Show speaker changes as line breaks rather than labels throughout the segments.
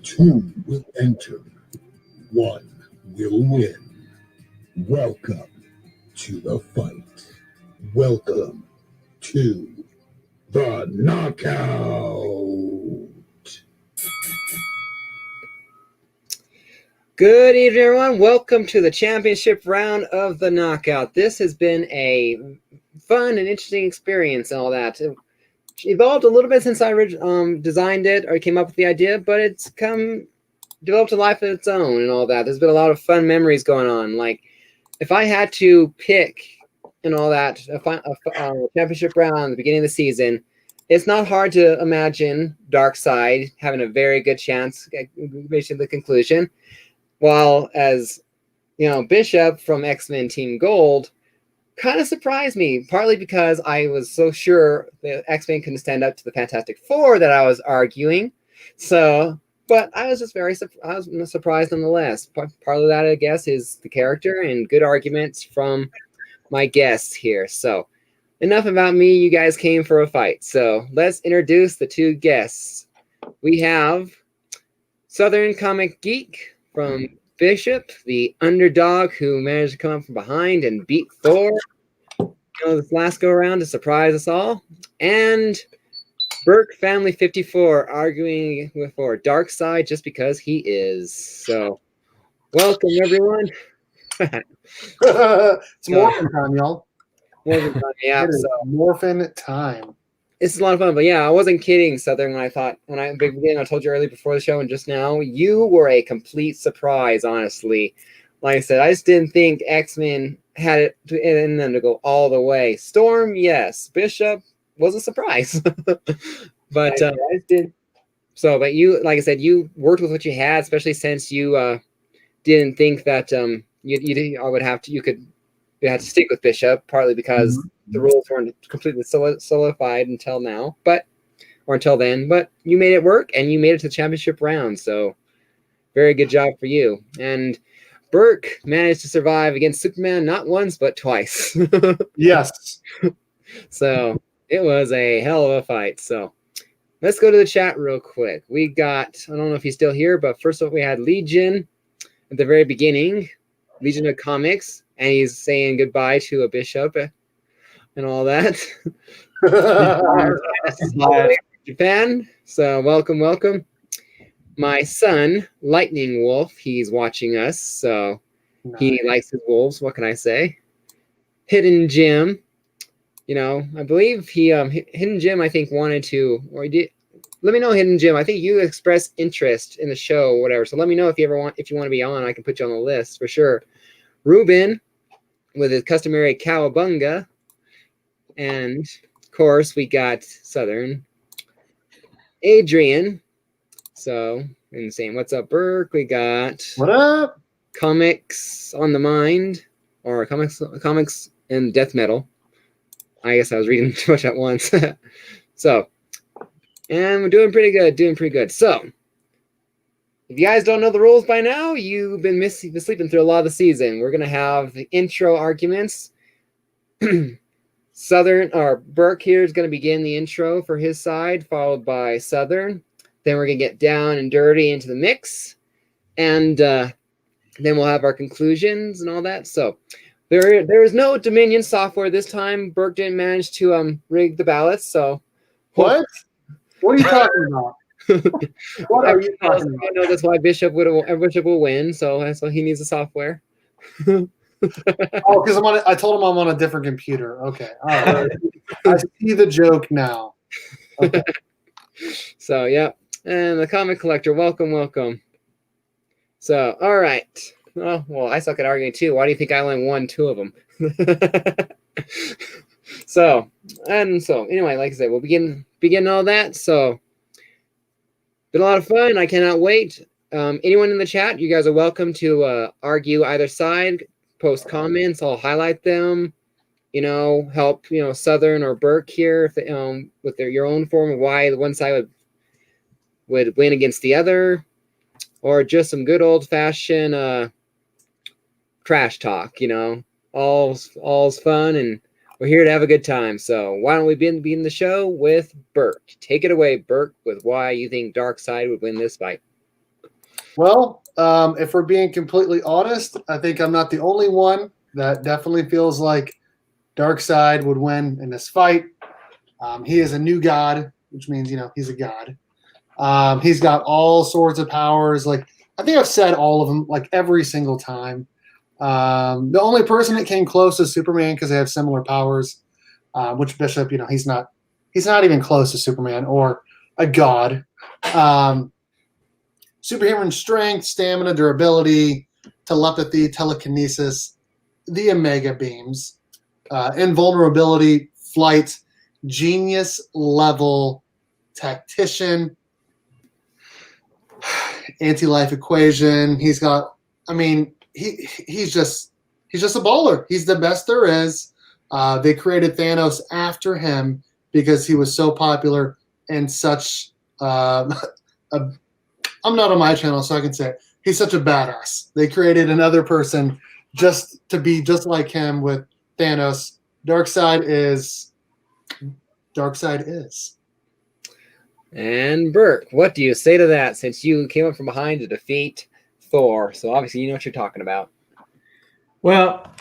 Two will enter, one will win. Welcome to the fight. Welcome to the knockout.
Good evening, everyone. Welcome to the championship round of the knockout. This has been a fun and interesting experience and all that. It evolved a little bit since I designed it or came up with the idea, but it's developed a life of its own and all that. There's been a lot of fun memories going on. Like, if I had to pick and all that, a championship round at the beginning of the season, it's not hard to imagine Darkseid having a very good chance reaching the conclusion. While as Bishop from X-Men Team Gold kind of surprised me, partly because I was so sure the X-Men couldn't stand up to the Fantastic Four that I was arguing. But I was just surprised nonetheless. Part of that, I guess, is the character and good arguments from my guests here. So enough about me. You guys came for a fight. So let's introduce the two guests. We have Southern Comic Geek from Bishop, the underdog who managed to come up from behind and beat Thor this last go around to surprise us all. And Burke Family 54 arguing for Darkseid just because he is. So welcome, everyone.
It's morphin time, y'all.
Morphin time, yeah.
Morphin time.
This is a lot of fun, but yeah, I wasn't kidding, Southern, when I told you earlier before the show and just now, you were a complete surprise, honestly. Like I said, I just didn't think X-Men had it in them to go all the way. Storm, yes. Bishop was a surprise. But I did. So, but you, like I said, you worked with what you had, especially since you didn't think that you had to stick with Bishop, partly because the rules weren't completely solidified until now, or until then. But you made it work, and you made it to the championship round. So, very good job for you. And Burke managed to survive against Superman not once but twice.
Yes.
So it was a hell of a fight. So let's go to the chat real quick. We got, I don't know if he's still here, but first off, we had Legion at the very beginning, Legion of Comics, and he's saying goodbye to a Bishop and all that. Japan. So welcome. My son, Lightning Wolf, he's watching us, so He likes his wolves. What can I say? Hidden Jim. I believe he Hidden Jim, I think, wanted to, or he did. Let me know, Hidden Jim. I think you expressed interest in the show or whatever. So let me know if you want to be on. I can put you on the list for sure. Ruben with his customary cowabunga. And of course we got Southern. Adrian. So and saying, what's up, Burke? We got
what up?
Comics on the Mind, or comics and death metal. I guess I was reading too much at once. So, and we're doing pretty good. So, if you guys don't know the rules by now, you've been sleeping through a lot of the season. We're gonna have the intro arguments. Southern, or Burke here, is gonna begin the intro for his side, followed by Southern. Then we're gonna get down and dirty into the mix, and then we'll have our conclusions and all that. So. There is no Dominion software this time. Burke didn't manage to rig the ballots. So
what? What are you talking about? What are you talking about?
I know that's why Bishop will win. So he needs the software.
Oh, because I told him I'm on a different computer. Okay, all right. I see the joke now. Okay.
So yeah, and the comic collector, welcome. So all right. Oh, well, I suck at arguing too. Why do you think I only won 2 of them? So anyway, like I said, we'll begin all that. So been a lot of fun. I cannot wait. Anyone in the chat, you guys are welcome to argue either side, post comments. I'll highlight them. Help Southern or Burke here if with your own form of why the one side would win against the other, or just some good old fashioned trash talk. All's fun, and we're here to have a good time. So why don't we begin the show with Burke? Take it away, Burke, with why you think Darkseid would win this fight.
Well, if we're being completely honest, I think I'm not the only one that definitely feels like Darkseid would win in this fight. He is a new god, which means, he's a god. He's got all sorts of powers. Like, I think I've said all of them, like, every single time. The only person that came close is Superman because they have similar powers, which Bishop, he's not even close to Superman or a god. Superhuman strength, stamina, durability, telepathy, telekinesis, the Omega beams, invulnerability, flight, genius level tactician, anti-life equation. He's got, he's just a baller. He's the best there is. They created Thanos after him because he was so popular and such I'm not on my channel, so I can say it. He's such a badass. They created another person just to be just like him with Thanos. Darkseid is.
And Burke, what do you say to that since you came up from behind to defeat Thor? So obviously you know what you're talking about.
Well,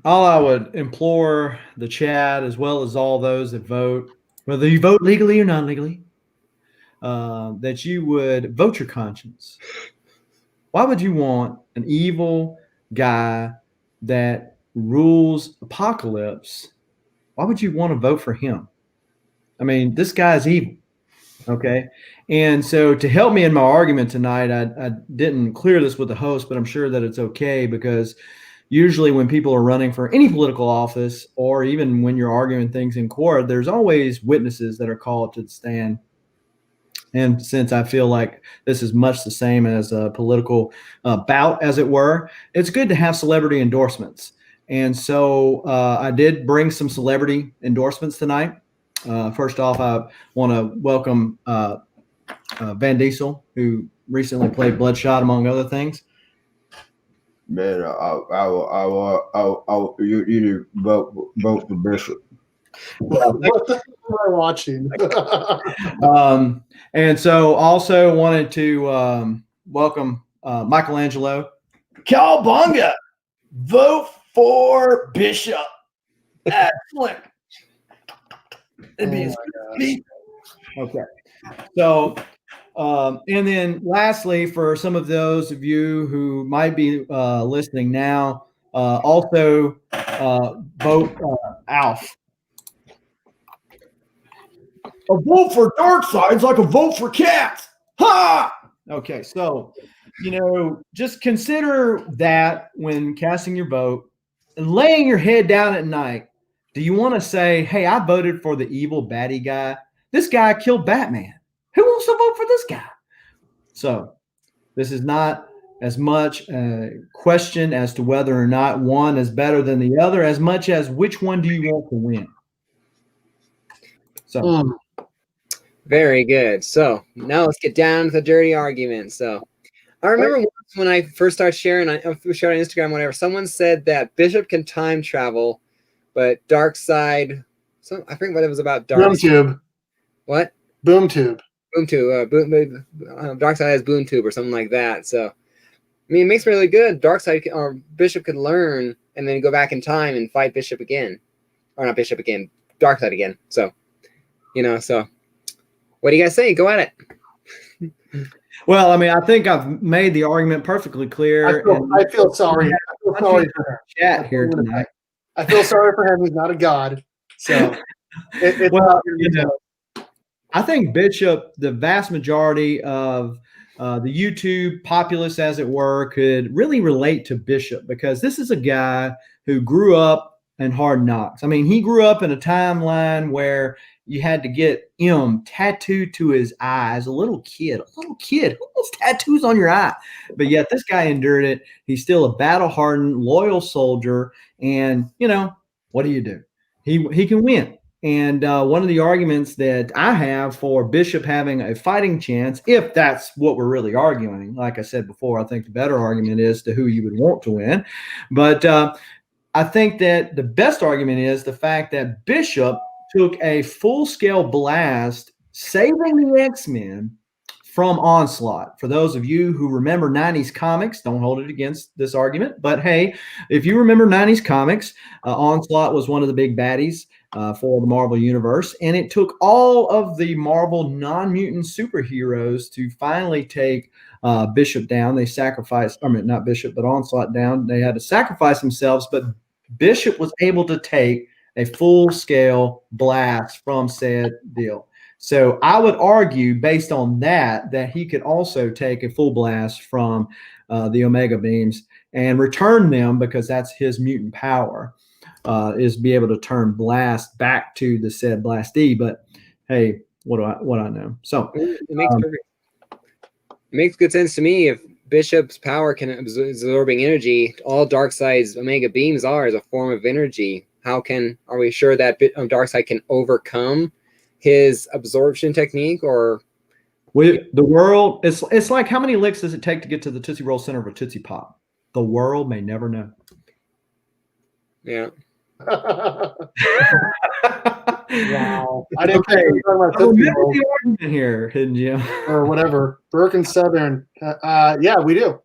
all I would implore the chat, as well as all those that vote, whether you vote legally or non-legally, that you would vote your conscience. Why would you want an evil guy that rules apocalypse? Why would you want to vote for him? This guy is evil. Okay. And so to help me in my argument tonight, I didn't clear this with the host, but I'm sure that it's okay, because usually when people are running for any political office, or even when you're arguing things in court, there's always witnesses that are called to the stand. And since I feel like this is much the same as a political bout, as it were, it's good to have celebrity endorsements. And so I did bring some celebrity endorsements tonight. First off, I want to welcome Van Diesel, who recently played Bloodshot, among other things.
Man, you need to vote for Bishop.
What the hell am I watching?
And so also wanted to welcome Michelangelo.
Cowabunga! Vote for Bishop. Excellent.
Okay. So, and then lastly, for some of those of you who might be listening now, also vote Alf.
A vote for Darkseid is like a vote for cats. Ha!
Okay, so, just consider that when casting your vote and laying your head down at night. Do you want to say, hey, I voted for the evil baddie guy? This guy killed Batman. Who wants to vote for this guy? So this is not as much a question as to whether or not one is better than the other, as much as which one do you want to win? So
very good. So now let's get down to the dirty argument. So I remember once when I first started sharing, I shared on Instagram, whatever, someone said that Bishop can time travel, but Darkseid, so I forget what it was about.
BoomTube.
What?
BoomTube.
BoomTube. Darkseid has BoomTube or something like that. So, it makes me really good. Darkseid or Bishop could learn and then go back in time and fight Bishop again, or not Bishop again, Darkseid again. So, so what do you guys say? Go at it.
Well, I think I've made the argument perfectly clear.
I feel sorry. I feel sorry for him.
Chat here tonight.
I feel sorry for him. He's not a god. So,
I think Bishop, the vast majority of the YouTube populace, as it were, could really relate to Bishop, because this is a guy who grew up and Hard Knocks. I mean, he grew up in a timeline where you had to get M tattooed to his eye as a little kid. A little kid, who wants tattoos on your eye? But yet this guy endured it. He's still a battle-hardened, loyal soldier. And, what do? He can win. And one of the arguments that I have for Bishop having a fighting chance, if that's what we're really arguing, like I said before, I think the better argument is to who you would want to win. But I think that the best argument is the fact that Bishop took a full-scale blast, saving the X-Men from Onslaught. For those of you who remember 90s comics, don't hold it against this argument, but hey, if you remember 90s comics, Onslaught was one of the big baddies for the Marvel Universe, and it took all of the Marvel non-mutant superheroes to finally take Bishop down. They sacrificed, not Bishop, but Onslaught down. They had to sacrifice themselves, but Bishop was able to take a full-scale blast from said deal. So I would argue, based on that he could also take a full blast from the Omega beams and return them, because that's his mutant power, is be able to turn blast back to the said blastee. But hey, what I know? So
it makes good sense to me. If Bishop's power can absorbing energy, all Darkseid's Omega beams are as a form of energy. Are we sure that Darkseid can overcome his absorption technique? Or
with the world, it's like, how many licks does it take to get to the Tootsie Roll center of a Tootsie Pop? The world may never know.
Yeah.
Wow. I didn't think we were talking about Tootsie Roll
the argument here, Hidden Gem.
or whatever. Burke and Southern. Yeah, we do.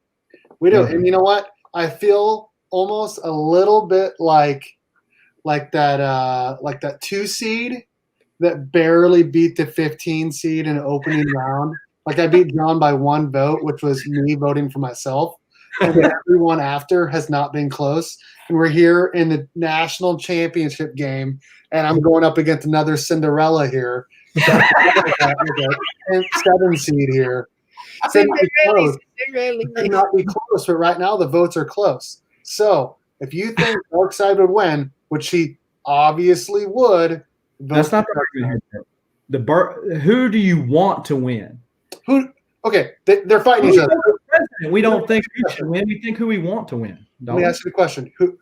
We do. And you know what? I feel almost a little bit like that 2 seed that barely beat the 15 seed in an opening round. Like, I beat John by 1 vote, which was me voting for myself. And everyone after has not been close. And we're here in the national championship game, and I'm going up against another Cinderella here. And 7 seed here. Could not be close, but right now the votes are close. So if you think Darkseid would win, which he obviously would,
that's not the argument. Who do you want to win?
Who? Okay, they're fighting each other.
We don't think who should win. We think who we want to win.
Let me ask you a question: Who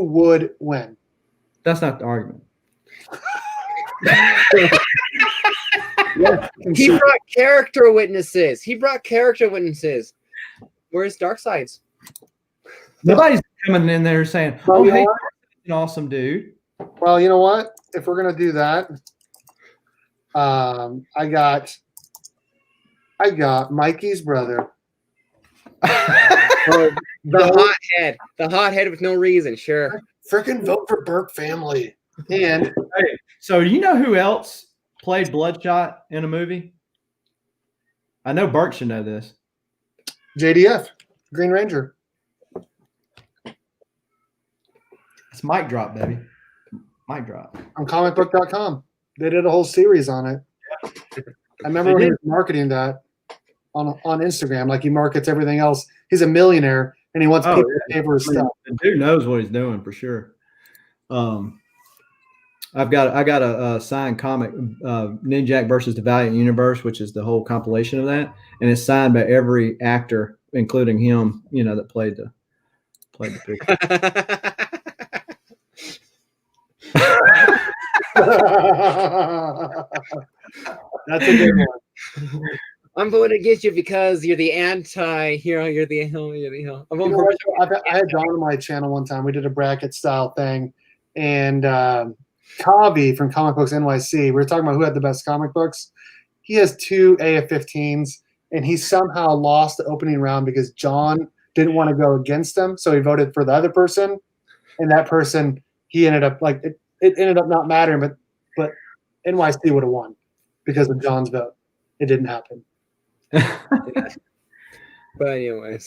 would win?
That's not the argument.
He brought character witnesses. Where's Darkseid's?
Nobody's coming in there saying, "Oh, hey, an awesome dude."
Well, you know what? If we're gonna do that, I got Mikey's brother.
The hothead with no reason. Sure.
Freaking vote for Burke family. And
hey, so you know who else played Bloodshot in a movie? I know Burke should know this.
JDF, Green Ranger.
It's mic drop, baby. Mic drop.
On comicbook.com. They did a whole series on it. I remember when he was marketing that on Instagram, like he markets everything else. He's a millionaire and he wants people to pay for his stuff.
The dude knows what he's doing for sure. I got a signed comic, Ninjak versus the Valiant Universe, which is the whole compilation of that, and it's signed by every actor, including him, that played the picture.
That's a good one.
I'm voting against you because you're the anti-hero. You're the hero.
I had John on my channel one time. We did a bracket style thing, and Kavi from Comic Books NYC. We were talking about who had the best comic books. He has 2 AF-15s, and he somehow lost the opening round because John didn't want to go against him, so he voted for the other person, and that person, he ended up it ended up not mattering, but NYC would have won because of John's vote. It didn't happen.
But anyway,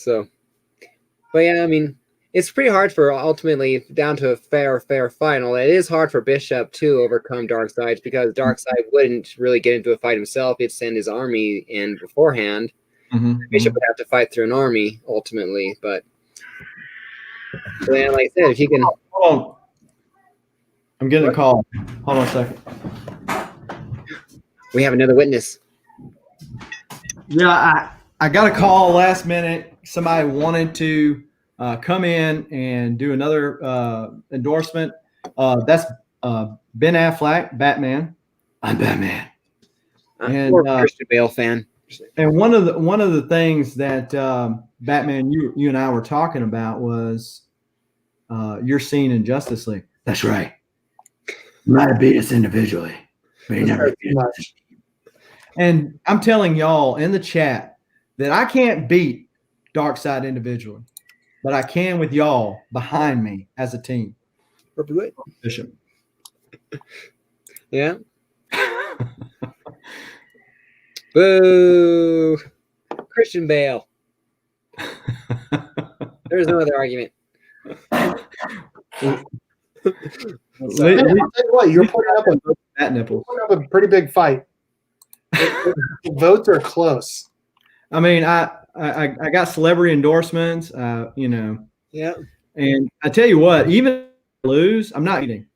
I mean, it's pretty hard for ultimately down to a fair final. It is hard for Bishop to overcome Darkseid because Darkseid wouldn't really get into a fight himself. He'd send his army in beforehand. Mm-hmm. Bishop would have to fight through an army ultimately, but then, like I said, if he can.
I'm getting a call. Hold on a second.
We have another witness.
Yeah, I got a call last minute. Somebody wanted to come in and do another endorsement. That's Ben Affleck, Batman. I'm Batman. And
Or Christian Bale fan.
And one of the things that Batman, you and I were talking about was your scene in Justice League. That's right. You might have beat us individually, but he never beat us. And I'm telling y'all in the chat that I can't beat Darkseid individually, but I can with y'all behind me as a team. Bishop.
Yeah. Boo! Christian Bale. There's no other argument.
So, I'll tell you what, you're putting up a pretty big fight. The votes are close.
I mean, I got celebrity endorsements, you know.
Yeah.
And I tell you what, even if I lose, I'm not eating.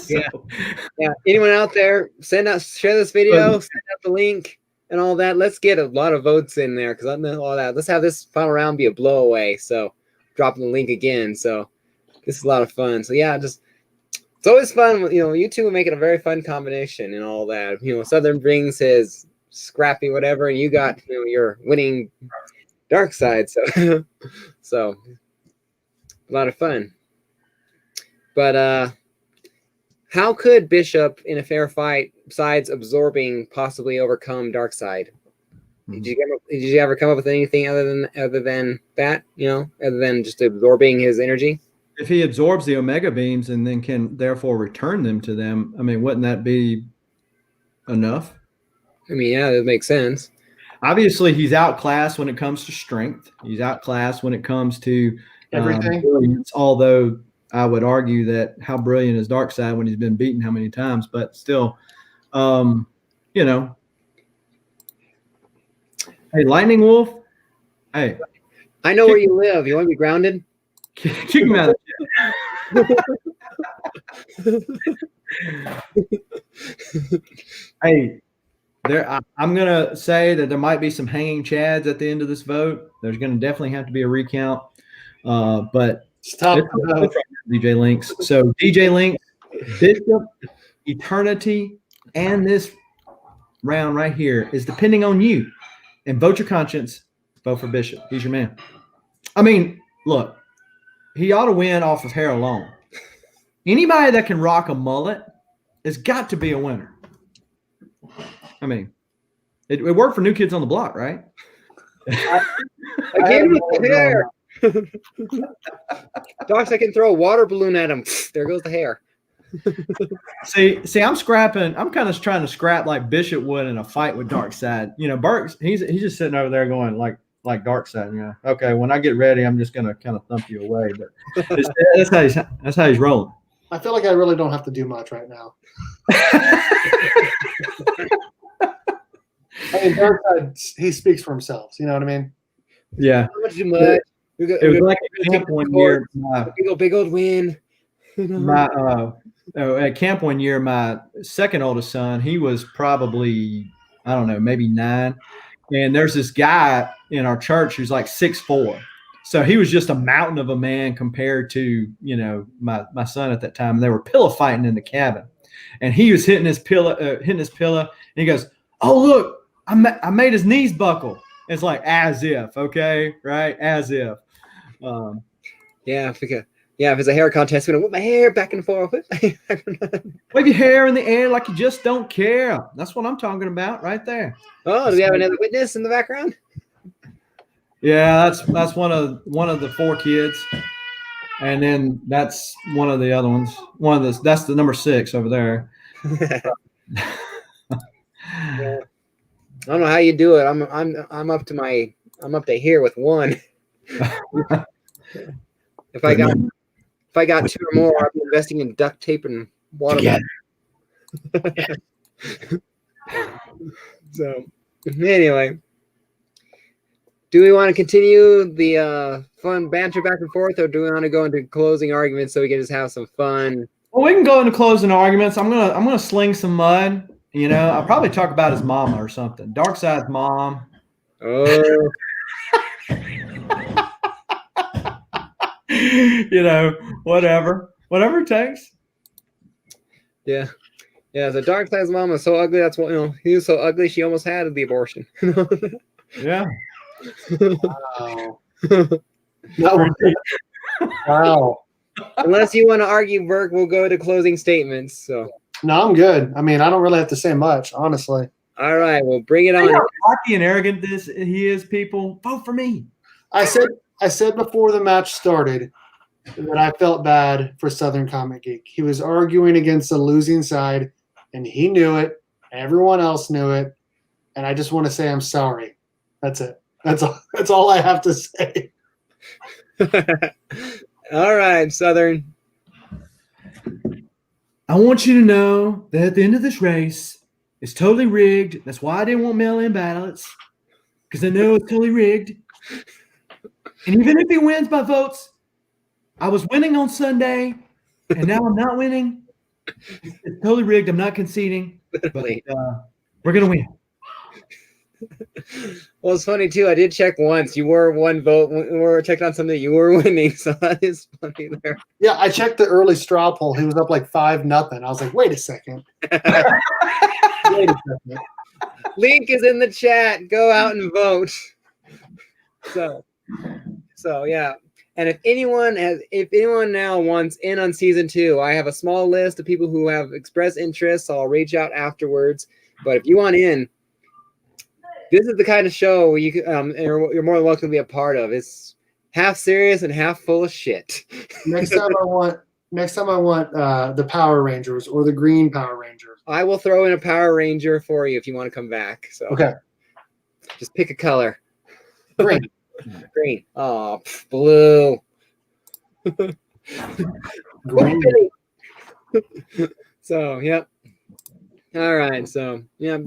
Yeah. Anyone out there, share this video, send out the link and all that. Let's get a lot of votes in there because I know all that. Let's have this final round be a blowaway. So dropping the link again. So this is a lot of fun. So yeah, it's always fun. You know, you two make it a very fun combination and all that. You know, Southern brings his scrappy whatever, and you got your winning Darkseid. So so a lot of fun. But how could Bishop in a fair fight, besides absorbing, possibly overcome Darkseid? Did you ever come up with anything other than that? You know, other than just absorbing his energy?
If he absorbs the Omega beams and then can therefore return them to them, I mean, wouldn't that be enough?
I mean, yeah, that makes sense.
Obviously, he's outclassed when it comes to strength. He's outclassed when it comes to
everything.
Brilliance, although I would argue that how brilliant is Darkseid when he's been beaten how many times, but still, you know. Hey, Lightning Wolf. Hey,
I know where you live. You want to be grounded?
Kick him out of Hey, I'm gonna say that there might be some hanging chads at the end of this vote. There's gonna definitely have to be a recount, but
stop
DJ Links. So DJ Links, Bishop, Eternity, and this round right here is depending on you. And vote your conscience. Vote for Bishop. He's your man. I mean, look, he ought to win off of hair alone. Anybody that can rock a mullet has got to be a winner. I mean, it worked for New Kids on the Block, right?
Again with the hair. Darkseid can throw a water balloon at him. There goes the hair.
See, I'm scrapping. I'm kind of trying to scrap like Bishop would in a fight with Darkseid. You know, Burks, he's just sitting over there going like Darkseid. You know, okay, when I get ready, I'm just gonna kind of thump you away. But that's how he's rolling.
I feel like I really don't have to do much right now. I mean, Darkseid, he speaks for himself. You know what I mean?
Yeah.
Not too much.
It was like at camp one year.
Big old win.
At camp one year, my second oldest son, he was probably, I don't know, maybe 9. And there's this guy in our church who's like 6'4". So he was just a mountain of a man compared to, you know, my son at that time. And they were pillow fighting in the cabin. And he was hitting his pillow. And he goes, "Oh, look, I made his knees buckle." It's like as if, okay, right? As if.
Yeah, if it's a hair contest, I'm gonna whip my hair back and forth.
Wave your hair in the air like you just don't care. That's what I'm talking about right there.
Oh, do we have another witness in the background?
Yeah, that's one of the 4 kids, and then that's one of the other ones. That's the number 6 over there.
Yeah. I don't know how you do it. I'm up to here with 1. If I got 2 or more, I'd be investing in duct tape and water. So anyway, do we want to continue the fun banter back and forth, or do we want to go into closing arguments so we can just have some fun?
Well, we can go into closing arguments. I'm gonna sling some mud. You know, I'll probably talk about his mama or something. Darkseid's mom.
Oh,
You know, whatever it takes.
yeah. Yeah, so Darkseid's mom was so ugly. That's what, he was so ugly she almost had the abortion.
Yeah.
Wow. No. Wow.
Unless you want to argue, Burke, we'll go to closing statements. So,
No, I'm good. I mean, I don't really have to say much, honestly.
all right, well, bring it
You
on.
know how cocky and arrogant he is, people. Vote for me.
I said before the match started that I felt bad for Southern Comic Geek. He was arguing against the losing side, and he knew it. Everyone else knew it, and I just want to say I'm sorry. That's it. That's all I have to say.
All right, Southern.
I want you to know that at the end of this race, it's totally rigged. That's why I didn't want mail-in ballots, because I know it's totally rigged. And even if he wins by votes, I was winning on Sunday, and now I'm not winning. It's totally rigged. I'm not conceding, but we're gonna win.
Well, it's funny too. I did check once. You were one vote. We were checking on something. You were winning, so that is funny there.
Yeah, I checked the early straw poll. He was up like 5-0. I was like, wait a second. Wait a second.
Link is in the chat. Go out and vote. So yeah. And if anyone now wants in on season 2, I have a small list of people who have expressed interest. So I'll reach out afterwards. But if you want in, this is the kind of show you can, you're more than welcome to be a part of. It's half serious and half full of shit.
Next time I want the Power Rangers or the Green Power Rangers.
I will throw in a Power Ranger for you if you want to come back. So
Okay.
just pick a color.
Green.
Green. Oh, blue.
Green.
So, yep. All right. So, yeah.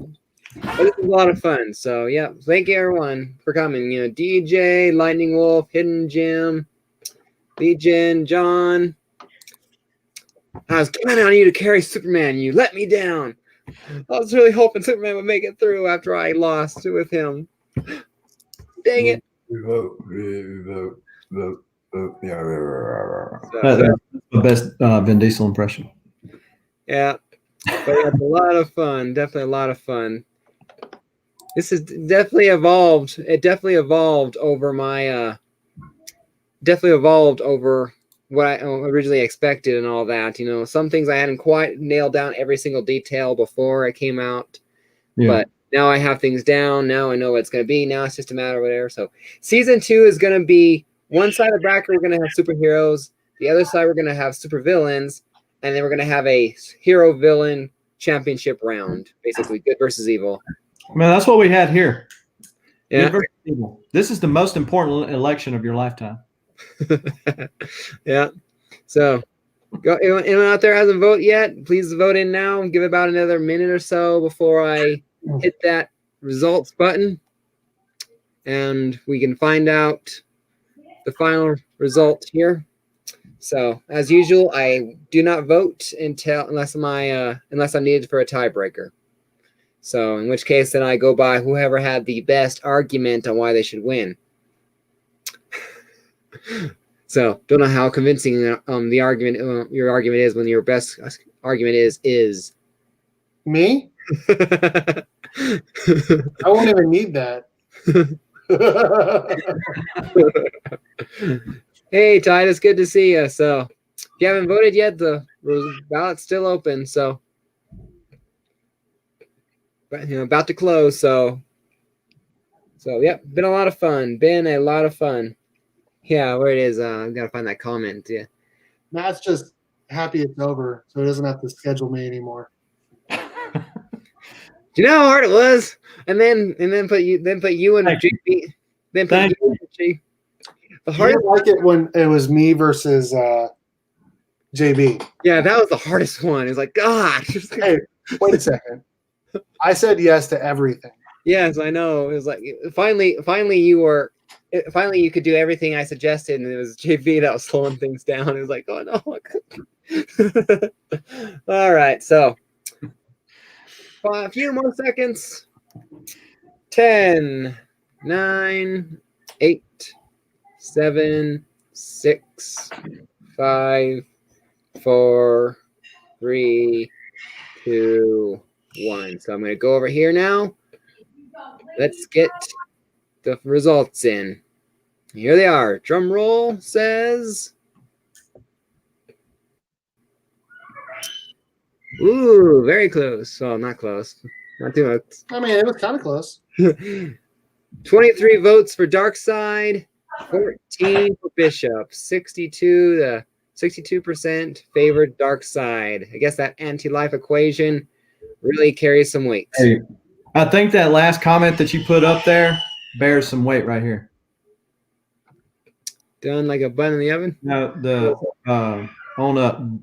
But this is a lot of fun. So, yeah. Thank you, everyone, for coming. You know, DJ, Lightning Wolf, Hidden Jim, Legion, John. I was counting on you to carry Superman. You let me down. I was really hoping Superman would make it through after I lost with him. Dang it.
Vote. Yeah.
That's the best Vin Diesel impression.
Yeah. But yeah, it's a lot of fun. Definitely a lot of fun. This is definitely evolved. It definitely evolved over what I originally expected and all that. You know, some things I hadn't quite nailed down every single detail before I came out.
Yeah.
But now I have things down. Now I know what it's going to be. Now it's just a matter of whatever. So season 2 is going to be one side of the bracket, we're going to have superheroes. The other side, we're going to have supervillains. And then we're going to have a hero-villain championship round. Basically, good versus evil.
Man, that's what we had here.
Yeah.
Good versus evil. This is the most important election of your lifetime.
Yeah. So, anyone out there hasn't voted yet? Please vote in now. Give it about another minute or so before I hit that results button, and we can find out the final result here. So, as usual, I do not vote unless I'm needed for a tiebreaker. So, in which case, then I go by whoever had the best argument on why they should win. So, don't know how convincing the argument your argument is when your best argument is
Me? I won't even need that.
Hey, Titus, good to see you. So, if you haven't voted yet, the ballot's still open. So, but, about to close. So yeah, been a lot of fun. Yeah, where it is. I've got to find that comment. Yeah.
Matt's just happy it's over, so he doesn't have to schedule me anymore.
Do you know how hard it was? And then put you and JB. Then put you and G. The
I
hardest.
like it when it was me versus JB.
Yeah, that was the hardest one. It's like, God.
Hey, wait a second. I said yes to everything.
Yes, I know. It was like finally you could do everything I suggested, and it was JV that was slowing things down. It was like, oh no. All right, so a few more seconds. 10, 9, 8, 7, 6, 5, 4, 3, 2, 1. So I'm going to go over here now. Let's get the results in. Here they are. Drum roll says. Ooh, very close. Well, not close. Not too much.
I mean, it was kind of close.
23 votes for Darkseid, 14 for Bishop, 62% favored Darkseid. I guess that anti-life equation really carries some weight.
Hey, I think that last comment that you put up there bears some weight right here.
Done like a bun in the oven?
No, the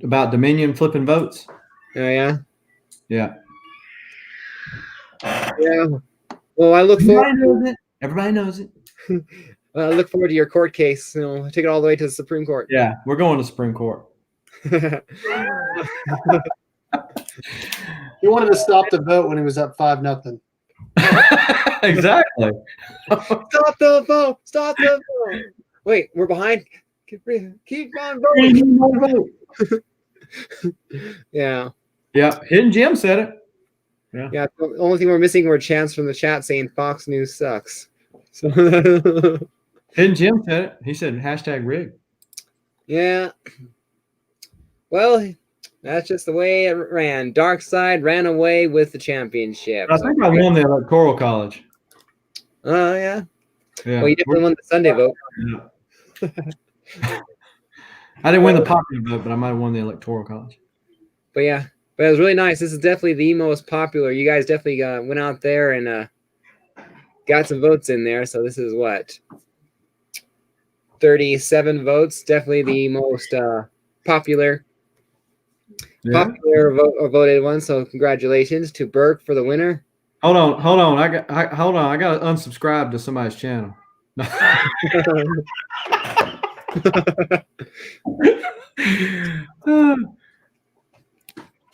about Dominion flipping votes.
Oh, yeah?
Yeah.
Yeah. Well, I look forward.
Everybody knows it.
I look forward to your court case. Take it all the way to the Supreme Court.
Yeah, we're going to Supreme Court.
He wanted to stop the vote when he was up 5-0.
Exactly.
Stop the vote! Stop the vote! Wait, we're behind. Keep on voting. Yeah.
Yeah. Hidden Jim said it.
Yeah. The only thing we're missing were chants from the chat saying Fox News sucks. So
Hidden Jim said it. He said #rig.
Yeah. Well, that's just the way it ran. Darkseid ran away with the championship.
I think I won the Electoral College.
Oh, yeah.
Yeah.
Well, you definitely won the Sunday vote.
Yeah. I didn't win the popular vote, but I might have won the Electoral College.
But yeah, but it was really nice. This is definitely the most popular. You guys definitely went out there and got some votes in there. So this is what? 37 votes. Definitely the most popular voted one. So congratulations to Burke for the winner.
Hold on. I got to unsubscribe to somebody's channel.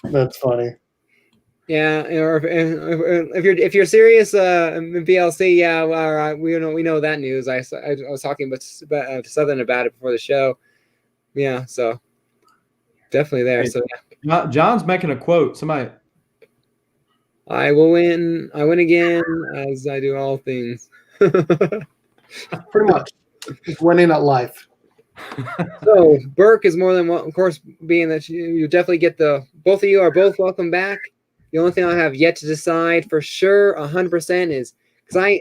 That's funny.
Yeah, or if you're serious, BLC, yeah, we know that news. I was talking to Southern about it before the show. Yeah, so definitely there.
Hey,
so
yeah. John's making a quote. Somebody.
I will win. I win again, as I do all things.
Pretty much. Just winning at life.
So Burke is more than one, of course, being that you definitely get both of you are both welcome back. The only thing I have yet to decide for sure 100% is because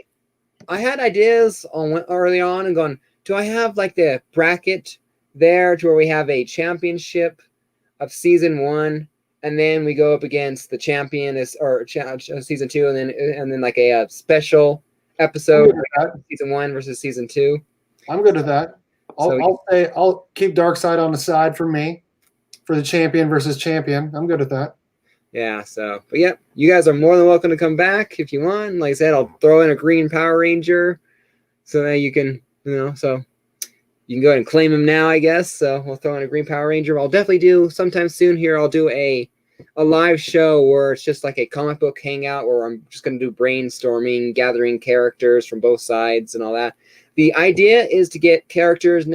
I had ideas early on and going, do I have like the bracket there to where we have a championship of season 1 and then we go up against the champion season 2 and then like a special episode season 1 versus season 2.
I'm good with that. I'll keep Darkseid on the side for me for the champion versus champion. I'm good with that. Yeah,
so but yeah, you guys are more than welcome to come back if you want. Like I said, I'll throw in a green Power Ranger so that you can, so you can go ahead and claim him now, I guess. So we'll throw in a green Power Ranger. I'll definitely do sometime soon here. I'll do a live show where it's just like a comic book hangout where I'm just going to do brainstorming, gathering characters from both sides and all that. The idea is to get characters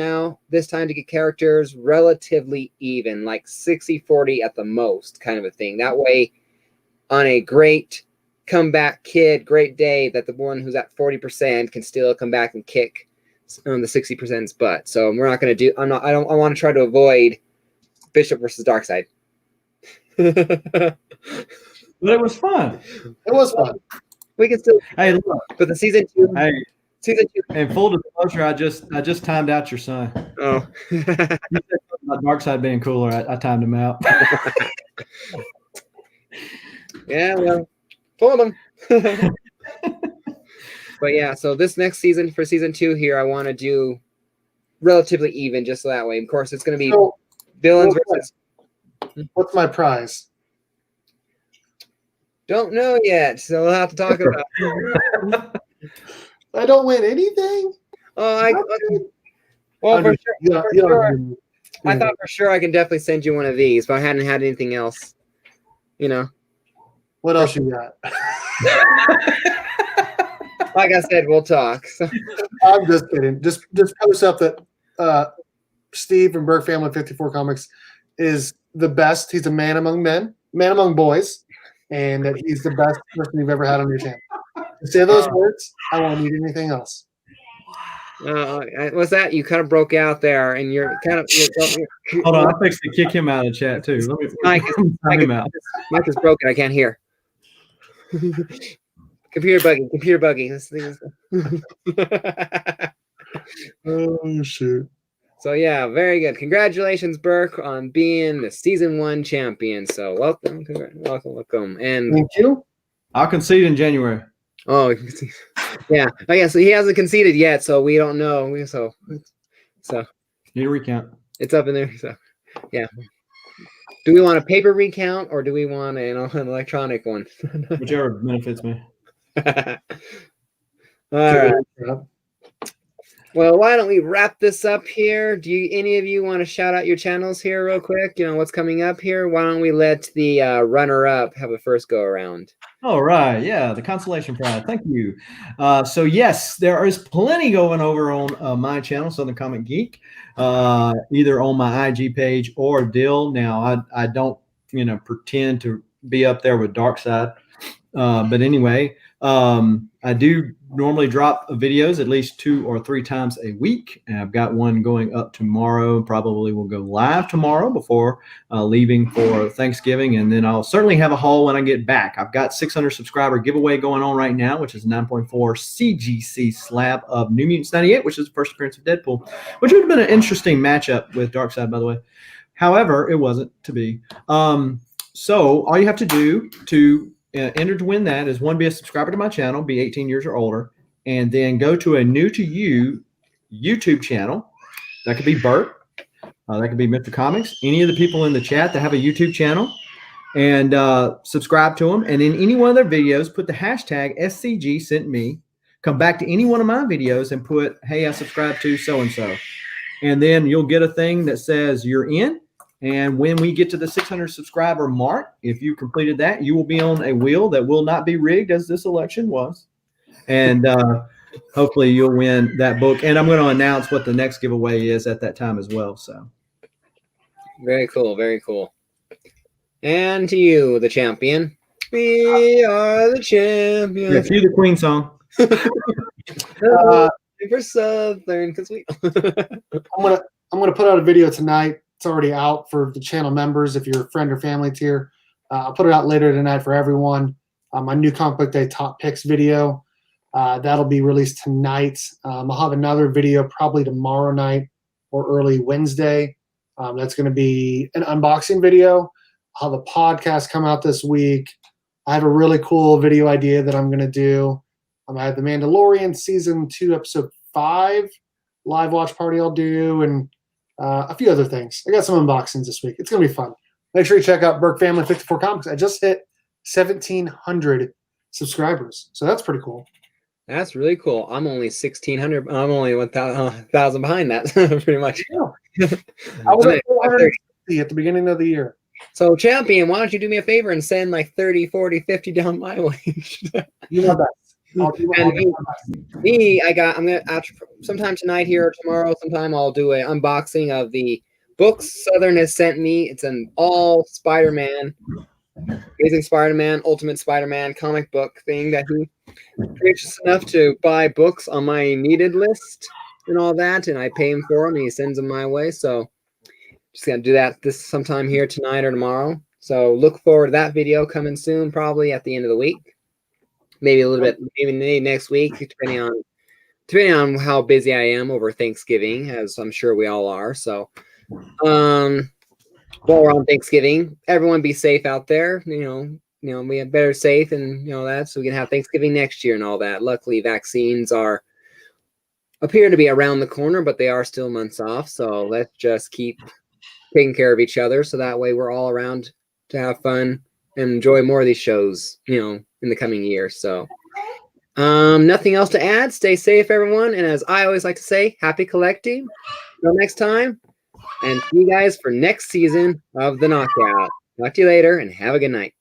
this time to get characters relatively even, like 60-40 at the most kind of a thing. That way, on a great comeback great day, that the one who's at 40% can still come back and kick on the 60%'s butt. So we're not going to do, I want to try to avoid Bishop versus Darkseid.
But it was fun.
It was fun.
We can still,
hey, look,
but the season 2.
Hey.
Season 2.
And full disclosure, I just timed out your son.
Oh.
About Darkseid being cooler, I timed him out.
Yeah, well, told him. But yeah, so this next season for season 2 here, I want to do relatively even, just so that way. Of course, it's going to be villains versus.
What's my prize?
Don't know yet, so we'll have to talk about it.
I don't win anything.
Well,
I'm
for
just-
sure.
yeah,
For
yeah,
sure.
yeah.
I thought for sure I can definitely send you one of these, but I hadn't had anything else. You know,
What else you got?
like I said, we'll talk. So.
I'm just kidding. Just post up that Steve from Burke Family 54 Comics is the best. He's a man among men, man among boys, and that he's the best person you've ever had on your channel. Say those words. I won't need anything else.
What's that? You kind of broke out there, and you're kind of.
Hold on, I'll fix to kick him out of the chat too. Let me
Mike,
time him out.
Mike is broken. I can't hear. Computer bugging. This thing is.
Oh shoot!
So yeah, very good. Congratulations, Burke, on being the season 1 champion. So welcome. And
Thank you.
I'll concede in January.
oh, you can see. Yeah. Oh yeah. So he hasn't conceded yet, so we don't know. So
Need a recount.
it's up in there. So yeah. Do we want a paper recount or do we want an electronic one?
Whichever benefits me.
All right. Well, why don't we wrap this up here? Do any of you want to shout out your channels here real quick? You know what's coming up here. Why don't we let the runner-up have a first go around?
All right, yeah, the consolation prize. Thank you. So yes, there is plenty going over on my channel, Southern Comic Geek, either on my IG page or Dill. Now, I don't, pretend to be up there with Darkside, but anyway, I do normally drop videos at least 2 or 3 times a week. And I've got one going up tomorrow. Probably will go live tomorrow before leaving for Thanksgiving. And then I'll certainly have a haul when I get back. I've got 600 subscriber giveaway going on right now, which is 9.4 CGC slab of New Mutants 98, which is the first appearance of Deadpool, which would have been an interesting matchup with Darkseid, by the way. However, it wasn't to be. So all you have to do to enter to win that is 1, be a subscriber to my channel, be 18 years or older, and then go to a new to you YouTube channel. That could be Bert, that could be Mr. Comics, any of the people in the chat that have a YouTube channel, and subscribe to them. And in any one of their videos, put the hashtag SCG sent me. Come back to any one of my videos and put, hey, I subscribe to so-and-so. And then you'll get a thing that says you're in. And when we get to the 600 subscriber mark, if you completed that, you will be on a wheel that will not be rigged as this election was. And hopefully you'll win that book. And I'm going to announce what the next giveaway is at that time as well. So
very cool. Very cool. And to you, the champion. We are the champions.
yeah, cue the Queen song.
For Southern, because we.
I'm gonna put out a video tonight. It's already out for the channel members. If you're a friend or family tier, I'll put it out later tonight for everyone. My new Comic Book Day top picks video that'll be released tonight. I'll have another video probably tomorrow night or early Wednesday. That's going to be an unboxing video. I'll have a podcast come out this week. I have a really cool video idea that I'm going to do. I have the Mandalorian season 2 episode 5 live watch party I'll do, and a few other things. I got some unboxings this week. It's going to be fun. Make sure you check out Burke Family 54 Comics. I just hit 1,700 subscribers, so that's pretty cool.
That's really cool. I'm only 1,600. I'm only 1,000 behind that, pretty much.
Yeah. I was at 460 at the beginning of the year.
So, champion, why don't you do me a favor and send like 30, 40, 50 down my way?
You know that.
I'm gonna sometime tonight here or tomorrow. Sometime I'll do an unboxing of the books Southern has sent me. It's an all Spider-Man, Amazing Spider-Man, Ultimate Spider-Man comic book thing that he gracious enough to buy books on my needed list and all that, and I pay him for them, and he sends them my way. So just gonna do that this sometime here tonight or tomorrow. So look forward to that video coming soon, probably at the end of the week. Maybe a little bit, maybe next week, depending on how busy I am over Thanksgiving, as I'm sure we all are. So, while we're on Thanksgiving, everyone be safe out there. You know, we have better safe and that, so we can have Thanksgiving next year and all that. Luckily, vaccines appear to be around the corner, but they are still months off. So let's just keep taking care of each other, so that way we're all around to have fun enjoy more of these shows, in the coming year. So, nothing else to add. Stay safe, everyone. And as I always like to say, happy collecting. Until next time, and see you guys for next season of The Knockout. Talk to you later, and have a good night.